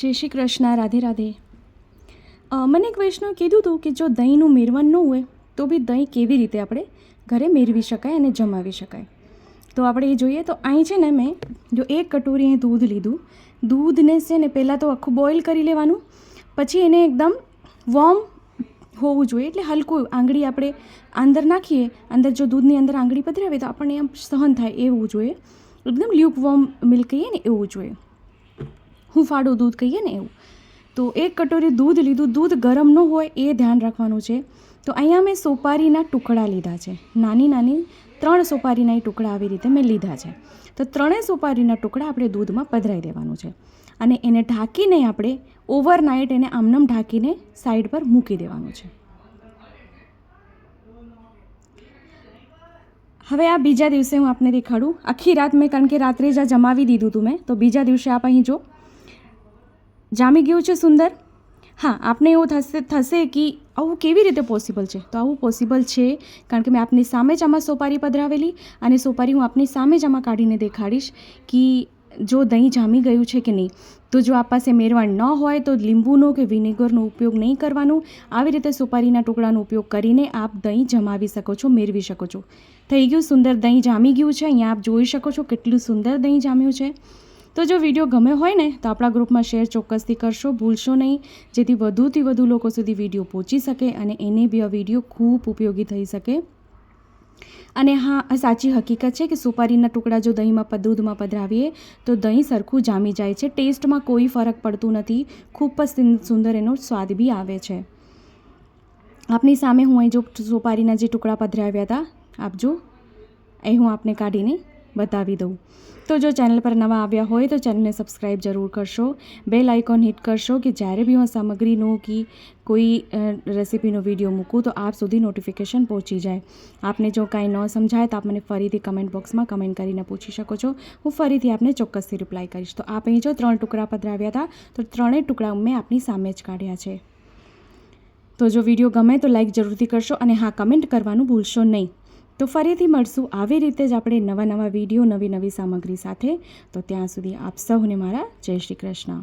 જય શ્રી કૃષ્ણ, રાધે રાધે. મને એક વૈષ્ણવે કીધું હતું કે જો દહીંનું મેરવણ ન હોય તો બી દહીં કેવી રીતે આપણે ઘરે મેળવી શકાય અને જમાવી શકાય. તો આપણે એ જોઈએ. તો અહીં છે ને મેં જો 1 કટોરી અહીં દૂધ લીધું. દૂધને છે ને પહેલાં તો આખું બોઇલ કરી લેવાનું, પછી એને એકદમ વોર્મ હોવું જોઈએ, એટલે હલકું આંગળી આપણે અંદર નાખીએ, અંદર જો દૂધની અંદર આંગળી પધરાવીએ તો આપણને આમ સહન થાય એવું જોઈએ. એકદમ લ્યુક વોર્મ મિલ્ક કહીએ ને એવું જોઈએ, હુંફાળું દૂધ કહીએ ને એવું. તો 1 કટોરી દૂધ લીધું. દૂધ ગરમ ન હોય એ ધ્યાન રાખવાનું છે. તો અહીંયા મેં સોપારીના ટુકડા લીધા છે, નાની નાની 3 સોપારીના ટુકડા આવી રીતે મેં લીધા છે. તો 3 સોપારીના ટુકડા આપણે દૂધમાં પધરાવી દેવાનું છે અને એને ઢાંકીને આપણે ઓવરનાઇટ એને આમનામ ઢાંકીને સાઈડ પર મૂકી દેવાનું છે. હવે આ બીજા દિવસે હું આપને દેખાડું. આખી રાત મેં, કારણ કે રાત્રે જ આ જમાવી દીધું હતું મેં, તો બીજા દિવસે આપ અહીં જો જામી ગયું છે સુંદર. હા, આપને એવું થશે કે આવું કેવી રીતે પોસિબલ છે? તો આવું પોસિબલ છે કારણ કે મેં આપની સામે જ આમાં સોપારી પધરાવેલી અને સોપારી હું આપની સામે જ આમાં કાઢીને દેખાડીશ કે જો દહીં જામી ગયું છે કે નહીં. તો જો આપ પાસે મેરવણ ન હોય તો લીંબુનો કે વિનેગરનો ઉપયોગ નહીં કરવાનું. આવી રીતે સોપારીના ટુકડાનો ઉપયોગ કરીને આપ દહીં જમાવી શકો છો, મેળવી શકો છો. થઈ ગયું સુંદર દહીં જામી ગયું છે. અહીંયા આપ જોઈ શકો છો કેટલું સુંદર દહીં જામ્યું છે. તો જો વિડીયો ગમે હોય ને તો આપણા ગ્રુપમાં શેર ચોક્કસથી કરશો, ભૂલશો નહીં, જેથી વધુથી વધુ લોકો સુધી વિડીયો પહોંચી શકે અને એને બી આ વિડીયો ખૂબ ઉપયોગી થઈ શકે. અને હા, આ સાચી હકીકત છે કે સોપારીના ટુકડા જો દૂધમાં પધરાવીએ તો દહીં સરખું જામી જાય છે. ટેસ્ટમાં કોઈ ફરક પડતું નથી. ખૂબ જ સુંદર એનો સ્વાદ બી આવે છે. આપની સામે હું અહીં જો સોપારીના જે ટુકડા પધરાવ્યા હતા, આપ જો અહીં હું આપને કાઢીને બતાવી દઉં. તો જો ચેનલ પર નવા આવ્યા હોય તો ચેનલને સબસ્ક્રાઈબ જરૂર કરશો, બેલ આઇકોન હિટ કરશો કે જ્યારે બી હું સામગ્રીનો કે કોઈ રેસીપીનો વિડીયો મૂકું તો આપ સુધી નોટિફિકેશન પહોંચી જાય. આપને જો કાંઈ ન સમજાય તો આપ મને ફરીથી કમેન્ટ બોક્સમાં કમેન્ટ કરીને પૂછી શકો છો. હું ફરીથી આપને ચોક્કસથી રિપ્લાય કરીશ. તો આપ અહીં જો 3 ટુકડા પધરાવ્યા હતા, તો 3 ટુકડા મેં આપની સામે જ કાઢ્યા છે. તો જો વિડીયો ગમે તો લાઈક જરૂરથી કરશો અને હા, કમેન્ટ કરવાનું ભૂલશો નહીં. તો ફરીથી મળશું આવી રીતે જ આપણે નવા વિડીયો, નવી સામગ્રી સાથે. તો ત્યાં સુધી આપ સૌને મારા જય શ્રી કૃષ્ણ.